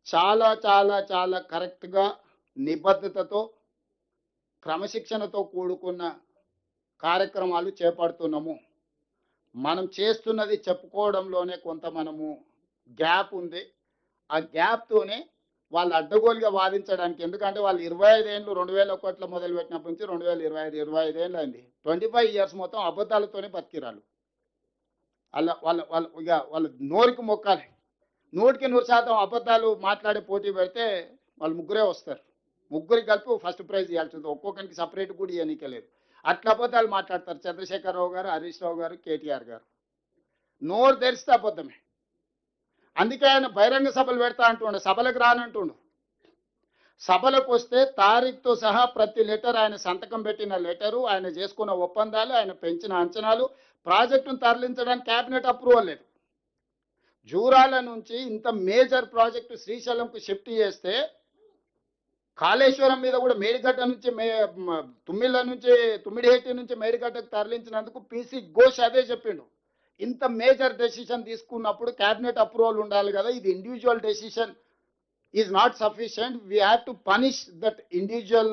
చాలా చాలా చాలా కరెక్ట్‌గా నిబద్ధతతో, క్రమశిక్షణతో కూడుకున్న కార్యక్రమాలు చేపడుతున్నాము. మనం చేస్తున్నది చెప్పుకోవడంలోనే కొంత మనము గ్యాప్ ఉంది. ఆ గ్యాప్‌తోనే వాళ్ళు అడ్డగోలుగా వాదించడానికి, ఎందుకంటే వాళ్ళు 25 ఏండ్లు 2001లో మొదలుపెట్టినప్పటి నుంచి 2025, 25 ఏండ్లు అయింది. 25 ఇయర్స్ మొత్తం అబద్ధాలతోనే బతికిరాళ్ళు. వాళ్ళ నోరుకి మొక్కాలి. 100% అబద్ధాలు మాట్లాడి పోటీ పెడితే వాళ్ళు ముగ్గురే వస్తారు. ముగ్గురికి కలిపి ఫస్ట్ ప్రైజ్ ఇవ్వాల్సింది. ఒక్కొక్కరికి సెపరేట్ కూడా ఇవ్వనీకే లేదు. అట్లా అబద్ధాలు మాట్లాడతారు చంద్రశేఖరరావు గారు, హరీష్ రావు గారు, కేటీఆర్ గారు. నోరు తెరిస్తే అబద్ధమే. అందుకే ఆయన బహిరంగ సభలు పెడతా అంటుండు, సభలకు రానంటుండు. సభలకు వస్తే తారీఖుతో సహా ప్రతి లెటర్, ఆయన సంతకం పెట్టిన లెటరు, ఆయన చేసుకున్న ఒప్పందాలు, ఆయన పెంచిన అంచనాలు, ప్రాజెక్టును తరలించడానికి క్యాబినెట్ అప్రూవల్ లేదు. జూరాల నుంచి ఇంత మేజర్ ప్రాజెక్టు శ్రీశైలంకు షిఫ్ట్ చేస్తే, కాళేశ్వరం మీద కూడా మేడిగడ్డ నుంచి తుమ్మిడిహేటి నుంచి మేడిగడ్డకు తరలించినందుకు పీసీ ఘోష్ అదే చెప్పిండు. ఇంత మేజర్ డెసిషన్ తీసుకున్నప్పుడు క్యాబినెట్ అప్రూవల్ ఉండాలి కదా, ఇది individual decision is not sufficient, we have to punish that individual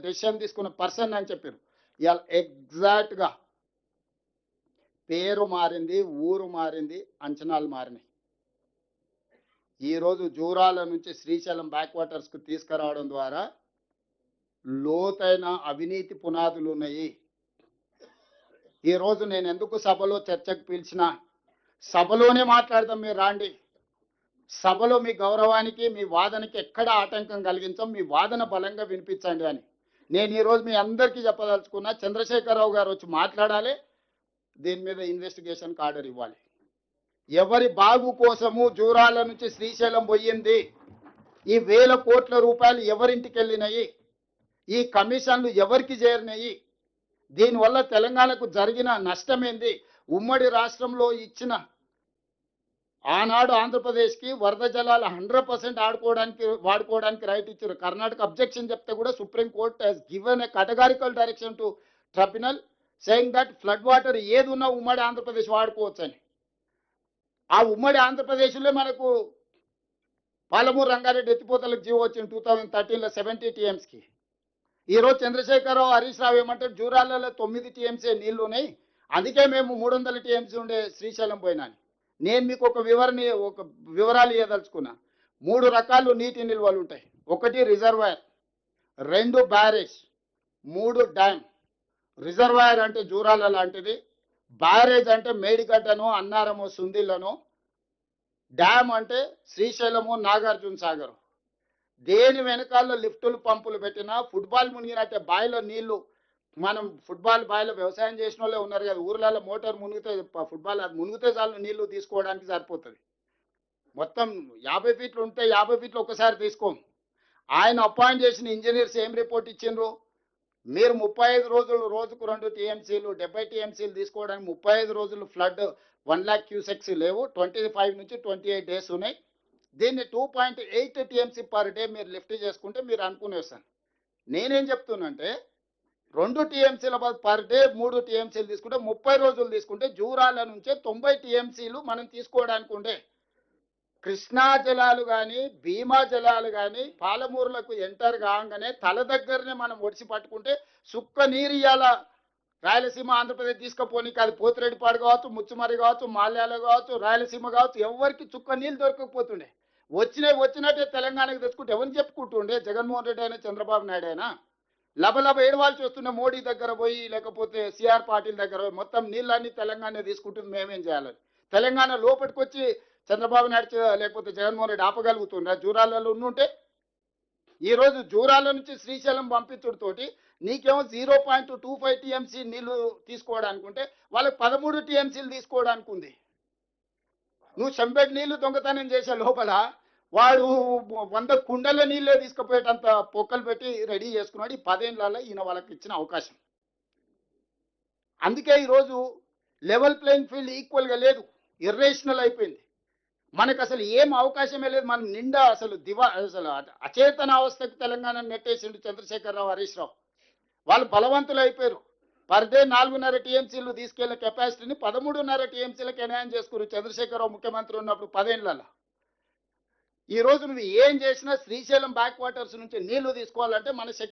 decision తీసుకున్న పర్సన్ అని చెప్పారు. ఇవాళ ఎగ్జాక్ట్గా పేరు మారింది, ఊరు మారింది, అంచనాలు మారినాయి. ఈరోజు జూరాల నుంచి శ్రీశైలం బ్యాక్ వాటర్స్కు తీసుకురావడం ద్వారా లోతైన అవినీతి పునాదులు ఉన్నాయి. ఈరోజు నేను ఎందుకు సభలో చర్చకు పిలిచిన, సభలోనే మాట్లాడదాం, మీరు రాండి. సభలో మీ గౌరవానికి, మీ వాదనకి ఎక్కడ ఆటంకం కలిగించాం, మీ వాదన బలంగా వినిపించండి అని నేను ఈరోజు మీ అందరికీ చెప్పదలుచుకున్నా. చంద్రశేఖరరావు గారు వచ్చి మాట్లాడాలి, దీని మీద ఇన్వెస్టిగేషన్కి ఆర్డర్ ఇవ్వాలి. ఎవరి బాగు కోసము జూరాల నుంచి శ్రీశైలం పోయింది, ఈ 1000 కోట్ల రూపాయలు ఎవరింటికి వెళ్ళినాయి, ఈ కమిషన్లు ఎవరికి చేరినాయి, దీనివల్ల తెలంగాణకు జరిగిన నష్టమేంది, ఉమ్మడి రాష్ట్రంలో ఇచ్చిన ఆనాడు ఆంధ్రప్రదేశ్కి వరద జలాలు 100% వాడుకోవడానికి రైట్ ఇచ్చారు. కర్ణాటక అబ్జెక్షన్ చెప్తే కూడా supreme court he's given a categorical direction to tribunal saying that flood water ఏది ఉన్నా ఉమ్మడి ఆంధ్రప్రదేశ్ వాడుకోవచ్చని. ఆ ఉమ్మడి ఆంధ్రప్రదేశ్లో మనకు పాలమూరు రంగారెడ్డి ఎత్తిపోతలకు జీవో వచ్చింది 2013లో 70 టీఎంసీకి. ఈరోజు చంద్రశేఖరరావు, హరీష్ రావు ఏమంటారు, జూరాలలో 9 టీఎంసీ నీళ్లు ఉన్నాయి, అందుకే మేము 300 టీఎంసీ ఉండే శ్రీశైలం పోయినాను. నేను మీకు ఒక వివరాలు ఇవ్వదలుచుకున్నా. 3 రకాలు నీటి నిల్వలు ఉంటాయి. 1 రిజర్వాయర్, 2 బ్యారేజ్, 3 డ్యామ్. రిజర్వాయర్ అంటే జూరాల లాంటిది, బ్యారేజ్ అంటే మేడిగడ్డను, అన్నారము, సుందిళ్లను, డ్యామ్ అంటే శ్రీశైలము, నాగార్జున సాగర్. దేని వెనకాల లిఫ్టులు, పంపులు పెట్టినా ఫుట్బాల్ మునిగినట్టే బాయిలో నీళ్లు, మనం ఫుట్బాల్ బాయిలో వ్యవసాయం చేసిన వాళ్ళే ఉన్నారు కదా, ఊర్లలో మోటార్ మునిగితే ఫుట్బాల్ అది మునిగితే చాలు నీళ్లు తీసుకోవడానికి సరిపోతుంది. మొత్తం 50 ఫీట్లు ఉంటే 50 ఫీట్లు ఒకసారి తీసుకోం. ఆయన అపాయింట్ చేసిన ఇంజనీర్స్ ఏం రిపోర్ట్ ఇచ్చిండ్రు, మీరు 35 రోజులు రోజుకు 2 టీఎంసీలు 70 టీఎంసీలు తీసుకోవడానికి 35 రోజులు ఫ్లడ్ 1 लाख క్యూసెక్స్ లేవు, 25 నుంచి 28 డేస్ ఉన్నాయి. దీన్ని 2.8 టీఎంసీ పర్ డే మీరు లిఫ్ట్ చేసుకుంటే మీరు అనుకునేస్తాను. నేనేం చెప్తున్నానంటే 2 టీఎంసీల పర్ డే 3 టీఎంసీలు తీసుకుంటే 30 రోజులు తీసుకుంటే జూరాల నుంచే 90 టీఎంసీలు మనం తీసుకోవడానికి ఉండే. కృష్ణా జలాలు కానీ, భీమా జలాలు కానీ పాలమూరులకు ఎంటర్ కాగానే తల దగ్గరనే మనం ఒడిసి పట్టుకుంటే సుక్క నీరు ఇయ్యాల రాయలసీమ, ఆంధ్రప్రదేశ్ తీసుకుపోనీకి. అది పోతిరెడ్డిపాడు కావచ్చు, ముచ్చుమరి కావచ్చు, మాల్యాల కావచ్చు, రాయలసీమ కావచ్చు, ఎవరికి చుక్క నీళ్ళు దొరకకపోతుండే. వచ్చినట్టే తెలంగాణకు తెచ్చుకుంటే ఎవరిని చెప్పుకుంటుండే, జగన్మోహన్ రెడ్డి అయినా చంద్రబాబు నాయుడు అయినా లబలబ ఏడవాల్సి వస్తుండే. మోడీ దగ్గర పోయి, లేకపోతే సిఆర్ పాటిల్ దగ్గర పోయి మొత్తం నీళ్ళన్నీ తెలంగాణ తీసుకుంటుంది, మేమేం చేయాలని. తెలంగాణ లోపలికి వచ్చి చంద్రబాబు నాయుడు లేకపోతే జగన్మోహన్ రెడ్డి ఆపగలుగుతుండ్రా జూరాలలో ఉంటే? ఈరోజు జూరాల నుంచి శ్రీశైలం పంపించడంతోటి నీకేమో 0.25 టీఎంసీ నీళ్లు తీసుకోవడానికి ఉంటే వాళ్ళకి 13 టీఎంసీలు తీసుకోవడానికి ఉంది. నువ్వు చెంబెడ్ నీళ్లు దొంగతనం చేసే లోపల వాడు 100 కుండల నీళ్ళే తీసుకుపోయేటంత పొక్కలు పెట్టి రెడీ చేసుకున్నాడు. ఈ 10 ఏళ్లలో ఈయన వాళ్ళకి ఇచ్చిన అవకాశం. అందుకే ఈరోజు లెవెల్ ప్లేయింగ్ ఫీల్డ్ ఈక్వల్గా లేదు, ఇర్రేషనల్ అయిపోయింది. మనకు అసలు ఏం అవకాశమే లేదు. మనం నిండా అసలు అసలు అచేతన అవస్థకు తెలంగాణ నెట్టేసిండు చంద్రశేఖరరావు, హరీష్ రావు. వాళ్ళు బలవంతులు అయిపోయారు. పర్ డే 4.5 టీఎంసీలు తీసుకెళ్లే కెపాసిటీని 13.5 టీఎంసీలకు ఎన్హాన్స్ చేసుకున్నారు చంద్రశేఖరరావు ముఖ్యమంత్రి ఉన్నప్పుడు 10 ఏళ్లలో. ఈ రోజు నువ్వు ఏం చేసినా శ్రీశైలం బ్యాక్ వాటర్స్ నుంచి నీళ్లు తీసుకోవాలంటే మన